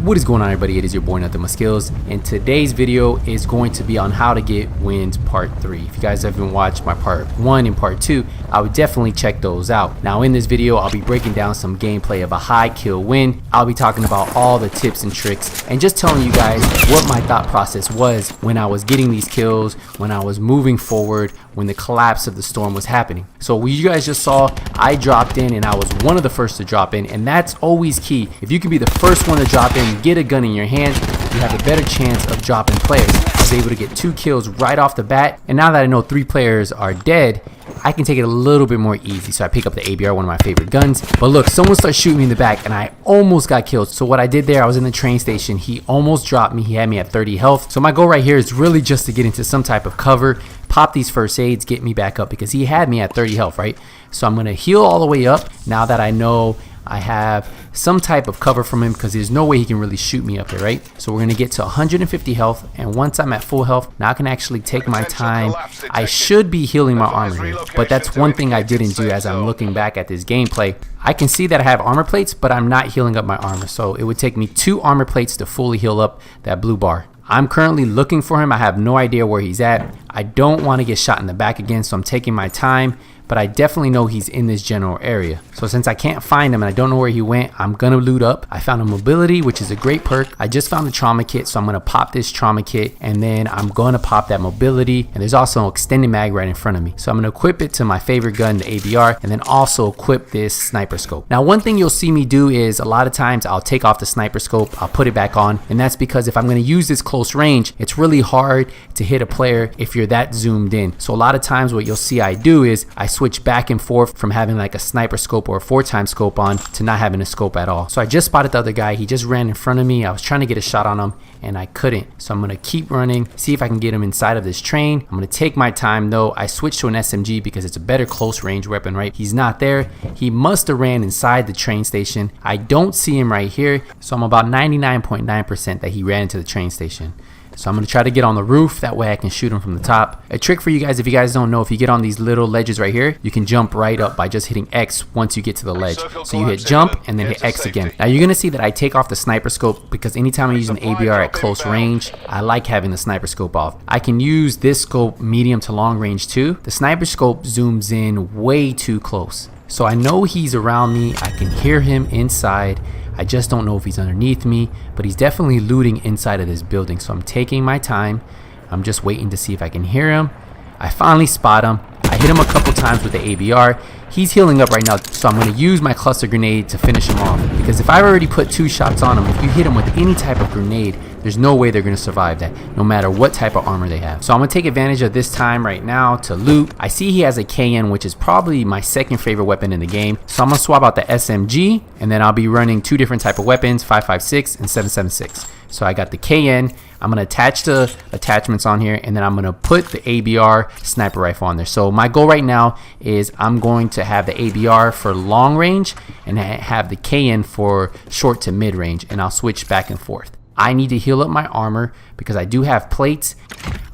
What is going on, everybody? It is your boy Nothing But Skills, and today's video is going to be on how to get wins part 3. If you guys haven't watched my part 1 and part 2, I would definitely check those out. Now in this video, I'll be breaking down some gameplay of a high kill win. I'll be talking about all the tips and tricks and just telling you guys what my thought process was when I was getting these kills, when I was moving forward, when the collapse of the storm was happening. So what you guys just saw, I dropped in and I was one of the first to drop in, and that's always key. If you can be the first one to drop in, get a gun in your hand, you have a better chance of dropping players. I was able to get 2 kills right off the bat, and now that I know 3 players are dead, I can take it a little bit more easy. So I pick up the ABR, one of my favorite guns. But look, someone started shooting me in the back and I almost got killed. So what I did there, I was in the train station. He almost dropped me. He had me at 30 health. So my goal right here is really just to get into some type of cover, pop these first aids, get me back up, because he had me at 30 health, right? So I'm going to heal all the way up now that I know I have some type of cover from him, because there's no way he can really shoot me up there, right? So we're going to get to 150 health, and once I'm at full health, now I can actually take my time. I should be healing my armor here, but that's one thing I didn't do as I'm looking back at this gameplay. I can see that I have armor plates, but I'm not healing up my armor, so it would take me 2 armor plates to fully heal up that blue bar. I'm currently looking for him. I have no idea where he's at. I don't want to get shot in the back again, so I'm taking my time, but I definitely know he's in this general area. So since I can't find him and I don't know where he went, I'm gonna loot up. I found a mobility, which is a great perk. I just found the trauma kit, so I'm gonna pop this trauma kit, and then I'm gonna pop that mobility, and there's also an extended mag right in front of me. So I'm gonna equip it to my favorite gun, the ABR, and then also equip this sniper scope. Now one thing you'll see me do is a lot of times I'll take off the sniper scope, I'll put it back on, and that's because if I'm gonna use this close range, it's really hard to hit a player if you're that zoomed in. So a lot of times what you'll see I do is I switch back and forth from having like a sniper scope or a 4x scope on to not having a scope at all. So I just spotted the other guy. He just ran in front of me. I was trying to get a shot on him and I couldn't. So I'm gonna keep running, see if I can get him inside of this train. I'm gonna take my time though. I switched to an SMG because it's a better close range weapon, right? He's not there. He must have ran inside the train station. I don't see him right here. So I'm about 99.9% that he ran into the train station. So I'm going to try to get on the roof, that way I can shoot him from the top. A trick for you guys, if you guys don't know, if you get on these little ledges right here, you can jump right up by just hitting X once you get to the ledge. So you hit jump and then hit X again. Now you're going to see that I take off the sniper scope because anytime I'm using ABR at close range, I like having the sniper scope off. I can use this scope medium to long range too. The sniper scope zooms in way too close. So I know he's around me, I can hear him inside. I just don't know if he's underneath me, but he's definitely looting inside of this building. So I'm taking my time. I'm just waiting to see if I can hear him. I finally spot him. I hit him a couple times with the ABR. He's healing up right now, so I'm going to use my cluster grenade to finish him off. Because if I've already put 2 shots on him, if you hit him with any type of grenade, there's no way they're going to survive that, no matter what type of armor they have. So I'm going to take advantage of this time right now to loot. I see he has a KN, which is probably my second favorite weapon in the game. So I'm going to swap out the SMG, and then I'll be running 2 different type of weapons, 5.56 and 7.76. So I got the KN. I'm going to attach the attachments on here, and then I'm going to put the ABR sniper rifle on there. So my goal right now is I'm going to have the ABR for long range and have the KN for short to mid range, and I'll switch back and forth. I need to heal up my armor because I do have plates.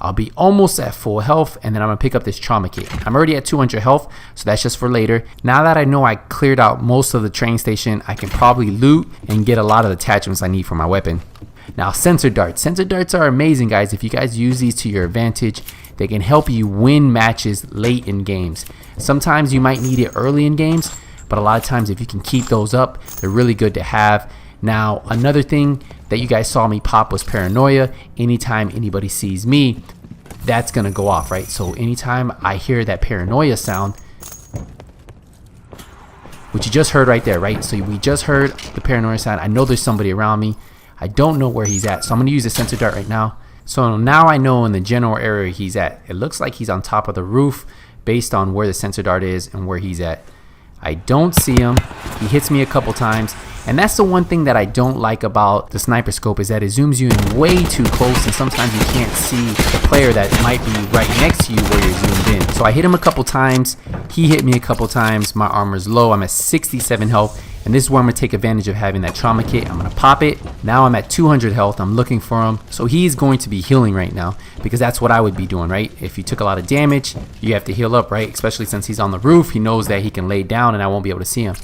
I'll be almost at full health, and then I'm going to pick up this trauma kit. I'm already at 200 health, so that's just for later. Now that I know I cleared out most of the train station, I can probably loot and get a lot of the attachments I need for my weapon. Now, sensor darts. Sensor darts are amazing, guys. If you guys use these to your advantage, they can help you win matches late in games. Sometimes you might need it early in games, but a lot of times if you can keep those up, they're really good to have. Now, another thing that you guys saw me pop was Paranoia. Anytime anybody sees me, that's gonna go off, right? So anytime I hear that Paranoia sound, which you just heard right there, right? So we just heard the Paranoia sound. I know there's somebody around me. I don't know where he's at, so I'm gonna use the sensor dart right now. So now I know in the general area he's at. It looks like he's on top of the roof based on where the sensor dart is and where he's at. I don't see him. He hits me a couple times, and that's the one thing that I don't like about the sniper scope, is that it zooms you in way too close, and sometimes you can't see the player that might be right next to you where you're zoomed in. So I hit him a couple times. He hit me a couple times. My armor's low. I'm at 67 health. And this is where I'm going to take advantage of having that trauma kit. I'm going to pop it. Now I'm at 200 health. I'm looking for him. So he's going to be healing right now, because that's what I would be doing, right? If you took a lot of damage, you have to heal up, right? Especially since he's on the roof. He knows that he can lay down and I won't be able to see him.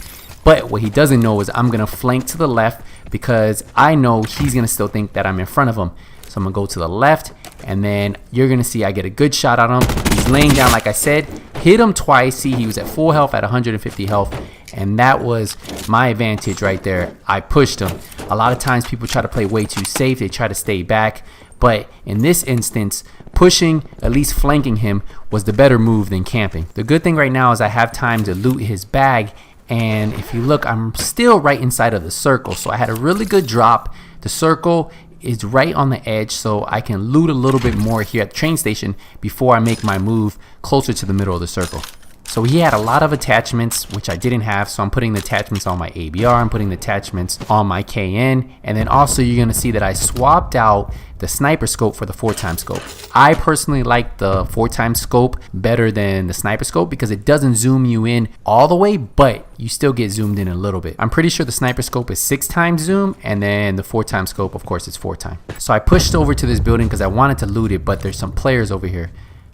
But what he doesn't know is I'm going to flank to the left because I know he's gonna still think that I'm in front of him. So I'm gonna go to the left, and then you're gonna see I get a good shot on him. He's laying down, like I said, hit him twice. See, he was at full health at 150 health, and that was my advantage right there. I pushed him. A lot of times people try to play way too safe. They try to stay back, but in this instance, pushing, at least flanking him, was the better move than camping. The good thing right now is I have time to loot his bag, and if you look, I'm still right inside of the circle, so I had a really good drop. The circle is right on the edge, so I can loot a little bit more here at the train station before I make my move closer to the middle of the circle. So he had a lot of attachments, which I didn't have, so I'm putting the attachments on my ABR, I'm putting the attachments on my KN, and then also you're going to see that I swapped out the sniper scope for the 4x scope. I personally like the 4x scope better than the sniper scope because it doesn't zoom you in all the way, but you still get zoomed in a little bit. I'm pretty sure the sniper scope is 6x zoom, and then the 4x scope, of course, is 4x. So I pushed over to this building because I wanted to loot it, but there's some players over here.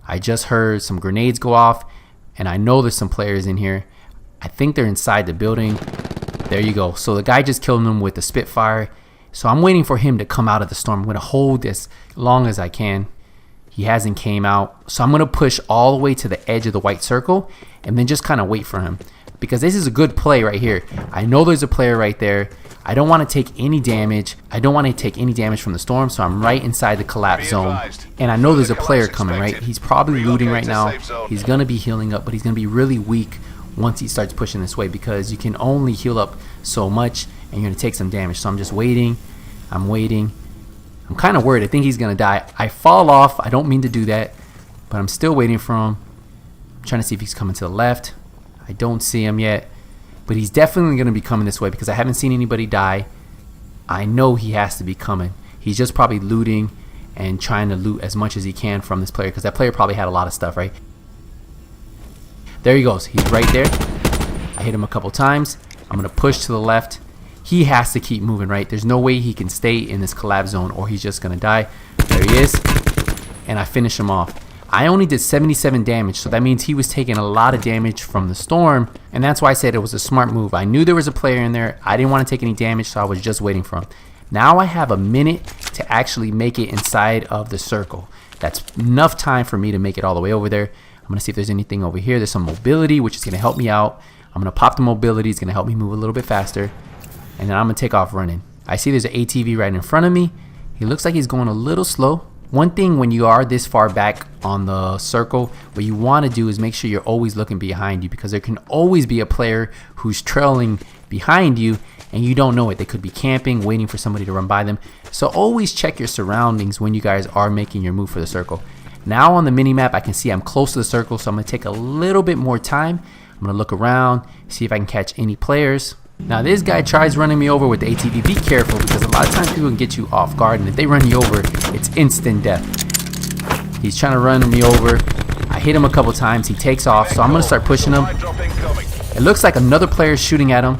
I just heard some grenades go off, and I know there's some players in here. I think they're inside the building. There you go. So the guy just killed him with the Spitfire. So I'm waiting for him to come out of the storm. I'm going to hold this long as I can. He hasn't came out. So I'm going to push all the way to the edge of the white circle and then just kind of wait for him. Because this is a good play right here. I know there's a player right there. I don't want to take any damage. I don't want to take any damage from the storm, so I'm right inside the collapse zone. And I know there's a player coming, right? He's probably looting right now. He's going to be healing up, but he's going to be really weak once he starts pushing this way because you can only heal up so much and you're going to take some damage. So I'm just waiting. I'm waiting. I'm kind of worried. I think he's going to die. I fall off. I don't mean to do that, but I'm still waiting for him. I'm trying to see if he's coming to the left. I don't see him yet. But he's definitely going to be coming this way because I haven't seen anybody die. I know he has to be coming. He's just probably looting and trying to loot as much as he can from this player because that player probably had a lot of stuff, right? There he goes. He's right there. I hit him a couple times. I'm going to push to the left. He has to keep moving, right? There's no way he can stay in this collapse zone or he's just going to die. There he is. And I finish him off. I only did 77 damage, so that means he was taking a lot of damage from the storm, and that's why I said it was a smart move. I knew there was a player in there. I didn't want to take any damage, so I was just waiting for him. Now I have a minute to actually make it inside of the circle. That's enough time for me to make it all the way over there. I'm going to see if there's anything over here. There's some mobility, which is going to help me out. I'm going to pop the mobility. It's going to help me move a little bit faster, and then I'm going to take off running. I see there's an ATV right in front of me. He looks like he's going a little slow. One thing when you are this far back on the circle, what you want to do is make sure you're always looking behind you because there can always be a player who's trailing behind you and you don't know it. They could be camping, waiting for somebody to run by them. So always check your surroundings when you guys are making your move for the circle. Now on the mini map, I can see I'm close to the circle, so I'm going to take a little bit more time. I'm going to look around, see if I can catch any players. Now this guy tries running me over with the ATV. Be careful because a lot of times people can get you off guard, and if they run you over, it's instant death. He's trying to run me over. I hit him a couple times. He takes off, so I'm going to start pushing him. It looks like another player is shooting at him.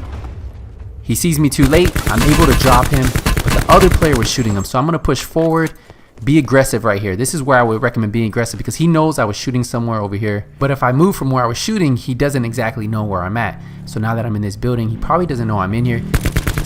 He sees me too late. I'm able to drop him, but the other player was shooting him, so I'm going to push forward. Be aggressive right here. This is where I would recommend being aggressive because he knows I was shooting somewhere over here. But if I move from where I was shooting, he doesn't exactly know where I'm at. So now that I'm in this building, he probably doesn't know I'm in here.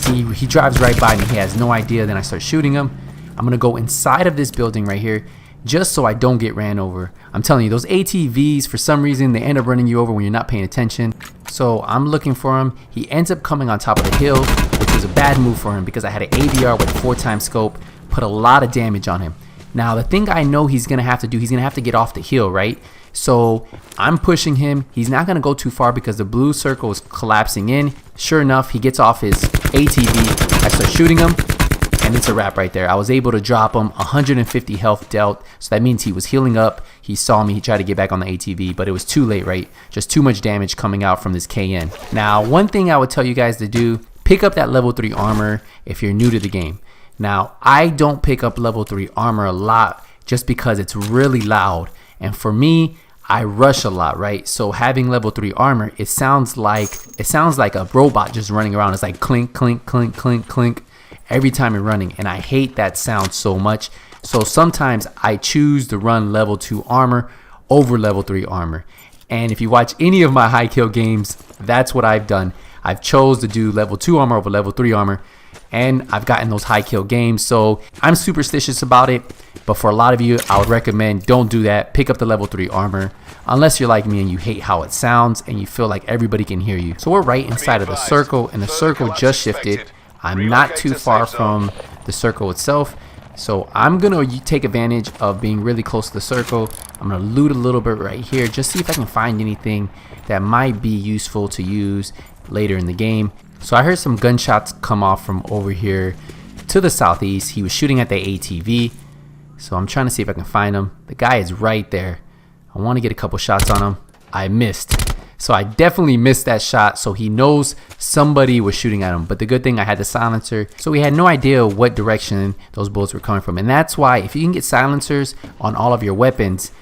See, he drives right by me. He has no idea. Then I start shooting him. I'm going to go inside of this building right here just so I don't get ran over. I'm telling you, those ATVs, for some reason, they end up running you over when you're not paying attention. So I'm looking for him. He ends up coming on top of the hill, which was a bad move for him because I had an ABR with a 4x scope, put a lot of damage on him. Now, the thing I know he's going to have to do, he's going to have to get off the hill, right? So I'm pushing him. He's not going to go too far because the blue circle is collapsing in. Sure enough, he gets off his ATV. I start shooting him, and it's a wrap right there. I was able to drop him 150 health dealt, so that means he was healing up. He saw me. He tried to get back on the ATV, but it was too late, right? Just too much damage coming out from this KN. Now, one thing I would tell you guys to do, pick up that level 3 armor if you're new to the game. Now, I don't pick up level 3 armor a lot just because it's really loud. And for me, I rush a lot, right? So having level 3 armor, it sounds like a robot just running around. It's like clink, clink, clink, clink, clink every time you're running. And I hate that sound so much. So sometimes I choose to run level 2 armor over level 3 armor. And if you watch any of my high kill games, that's what I've done. I've chose to do level 2 armor over level 3 armor. and I've gotten those high kill games, so I'm superstitious about it. But for a lot of you, I would recommend don't do that. Pick up the level 3 armor, unless you're like me and you hate how it sounds and you feel like everybody can hear you. So we're right inside of the circle, and the circle just shifted. I'm not too far from the circle itself, so I'm gonna take advantage of being really close to the circle. I'm gonna loot a little bit right here, just see if I can find anything that might be useful to use later in the game. So I heard some gunshots come off from over here to the southeast. He was shooting at the ATV, so I'm trying to see if I can find him. The guy is right there. I want to get a couple shots on him. I missed. So I definitely missed that shot, so he knows somebody was shooting at him. But the good thing, I had the silencer, so he had no idea what direction those bullets were coming from. And that's why if you can get silencers on all of your weapons,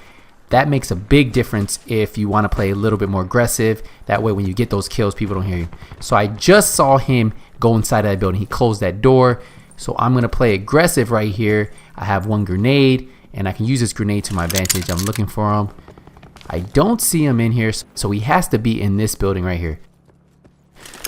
that makes a big difference if you want to play a little bit more aggressive. That way when you get those kills, people don't hear you. So I just saw him go inside of that building. He closed that door. So I'm going to play aggressive right here. I have one grenade, and I can use this grenade to my advantage. I'm looking for him. I don't see him in here, so he has to be in this building right here.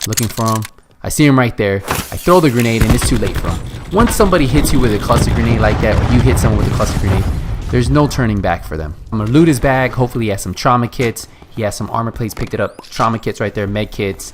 Looking for him. I see him right there. I throw the grenade, and it's too late for him. Once somebody hits you with a cluster grenade like that, or you hit someone with a cluster grenade, there's no turning back for them. I'm going to loot his bag. Hopefully he has some trauma kits. He has some armor plates, picked it up. Trauma kits right there, med kits.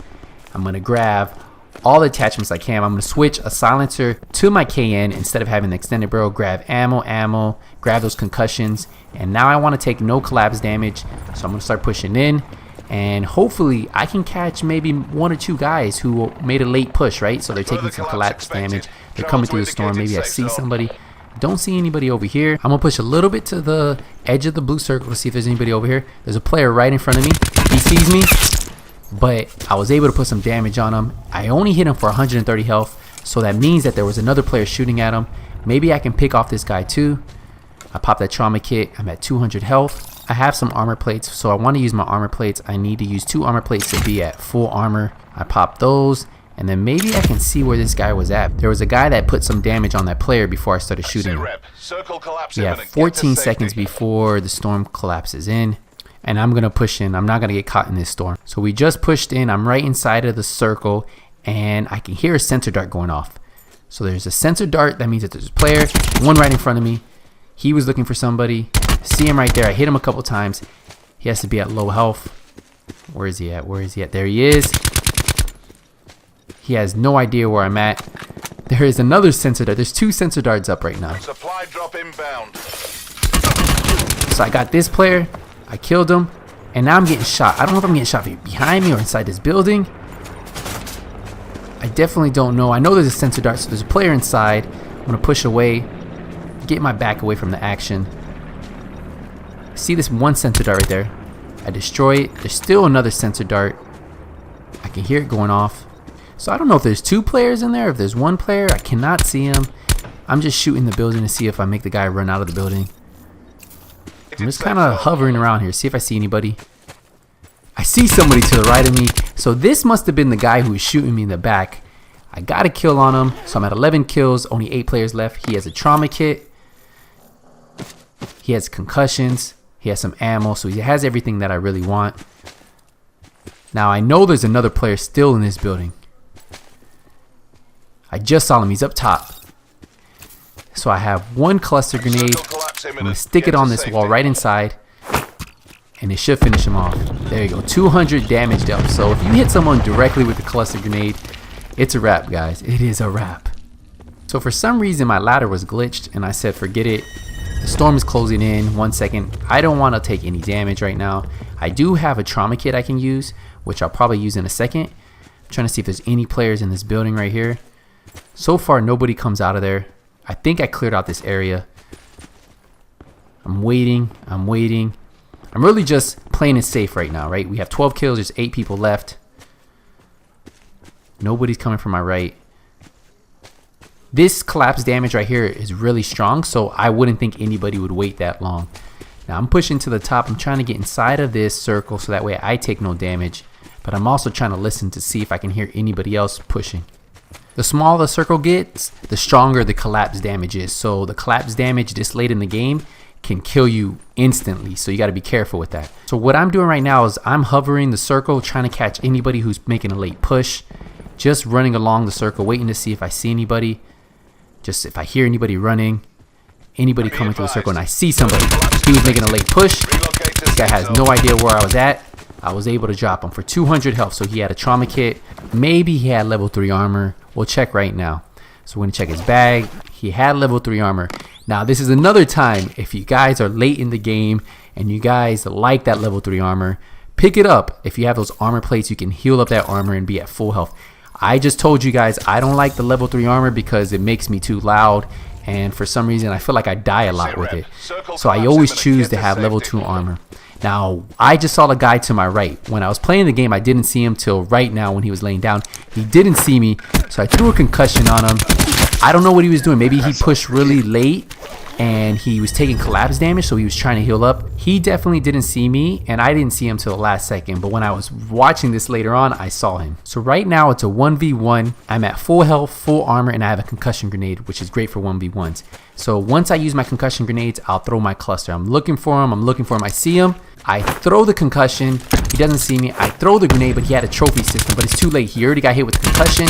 I'm going to grab all the attachments I can. I'm going to switch a silencer to my KN instead of having the extended barrel. Grab ammo, grab those concussions. And now I want to take no collapse damage. So I'm going to start pushing in. And hopefully I can catch maybe 1 or 2 guys who made a late push, right? So they're taking some collapse damage. They're coming through the storm. Maybe I see somebody. Don't see anybody over here. I'm going to push a little bit to the edge of the blue circle to see if there's anybody over here. There's a player right in front of me. He sees me, but I was able to put some damage on him. I only hit him for 130 health, so that means that there was another player shooting at him. Maybe I can pick off this guy too. I popped that trauma kit. I'm at 200 health. I have some armor plates, so I want to use my armor plates. I need to use 2 armor plates to be at full armor. I popped those. And then maybe I can see where this guy was at. There was a guy that put some damage on that player before I started shooting him. We have 14 seconds before the storm collapses in. And I'm going to push in. I'm not going to get caught in this storm. So we just pushed in. I'm right inside of the circle. And I can hear a sensor dart going off. So there's a sensor dart. That means that there's a player. One right in front of me. He was looking for somebody. See him right there. I hit him a couple times. He has to be at low health. Where is he at? Where is he at? There he is. He has no idea where I'm at. There is another sensor dart. There's 2 sensor darts up right now. Supply drop inbound. So I got this player. I killed him. And now I'm getting shot. I don't know if I'm getting shot behind me or inside this building. I definitely don't know. I know there's a sensor dart, so there's a player inside. I'm going to push away. Get my back away from the action. See this one sensor dart right there. I destroy it. There's still another sensor dart. I can hear it going off. So I don't know if there's 2 players in there, if there's 1 player. I cannot see him. I'm just shooting the building to see if I make the guy run out of the building. I'm just kind of hovering around here, see if I see anybody. I see somebody to the right of me. So this must have been the guy who was shooting me in the back. I got a kill on him. So I'm at 11 kills, only 8 players left. He has a trauma kit. He has concussions. He has some ammo, so he has everything that I really want. Now I know there's another player still in this building. I just saw him. He's up top. So I have 1 cluster grenade. I'm going to stick it on this wall right inside. And it should finish him off. There you go. 200 damage dealt. So if you hit someone directly with the cluster grenade, it's a wrap, guys. It is a wrap. So for some reason, my ladder was glitched. And I said, forget it. The storm is closing in. 1 second. I don't want to take any damage right now. I do have a trauma kit I can use, which I'll probably use in a second. I'm trying to see if there's any players in this building right here. So far, nobody comes out of there. I think I cleared out this area. I'm waiting. I'm waiting. I'm really just playing it safe right now, right? We have 12 kills. There's 8 people left. Nobody's coming from my right. This collapse damage right here is really strong, so I wouldn't think anybody would wait that long. Now I'm pushing to the top. I'm trying to get inside of this circle so that way I take no damage. But I'm also trying to listen to see if I can hear anybody else pushing. The smaller the circle gets, the stronger the collapse damage is. So the collapse damage this late in the game can kill you instantly. So you got to be careful with that. So what I'm doing right now is I'm hovering the circle, trying to catch anybody who's making a late push. just running along the circle, waiting to see if I see anybody. Just if I hear anybody running, anybody coming to the circle, and I see somebody. He was making a late push. This guy has no idea where I was at. I was able to drop him for 200 health. So he had a trauma kit. Maybe he had level 3 armor. We'll check right now. So we're going to check his bag. He had level 3 armor. Now this is another time, if you guys are late in the game and you guys like that level 3 armor, pick it up. If you have those armor plates, you can heal up that armor and be at full health. I just told you guys I don't like the level 3 armor because it makes me too loud, and for some reason I feel like I die a lot with it. So I always choose to have level 2 armor. Now I just saw the guy to my right. When I was playing the game, I didn't see him till right now when he was laying down. He didn't see me, so I threw a concussion on him. I don't know what he was doing. Maybe he pushed really late and he was taking collapse damage, so he was trying to heal up. He definitely didn't see me, and I didn't see him till the last second, but when I was watching this later on, I saw him. So right now it's a 1v1. I'm at full health, full armor, and I have a concussion grenade, which is great for 1v1s. So once I use my concussion grenades, I'll throw my cluster. I'm looking for him. I see him. I throw the concussion. He doesn't see me. I throw the grenade, but he had a trophy system, but it's too late. He already got hit with the concussion,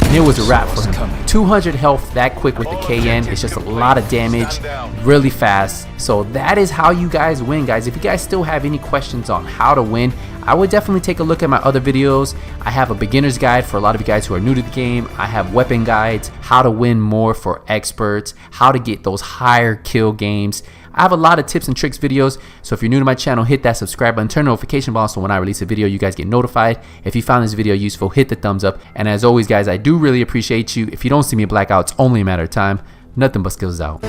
and it was a wrap for him. 200 health that quick with the KN. It's just a lot of damage really fast. So that is how you guys win, guys. If you guys still have any questions on how to win, I would definitely take a look at my other videos. I have a beginner's guide for a lot of you guys who are new to the game. I have weapon guides, how to win more for experts, how to get those higher kill games. I have a lot of tips and tricks videos, so if you're new to my channel, hit that subscribe button, turn the notification bell so when I release a video, you guys get notified. If you found this video useful, hit the thumbs up. And as always, guys, I do really appreciate you. If you don't see me blackout, it's only a matter of time. Nothing but skills out.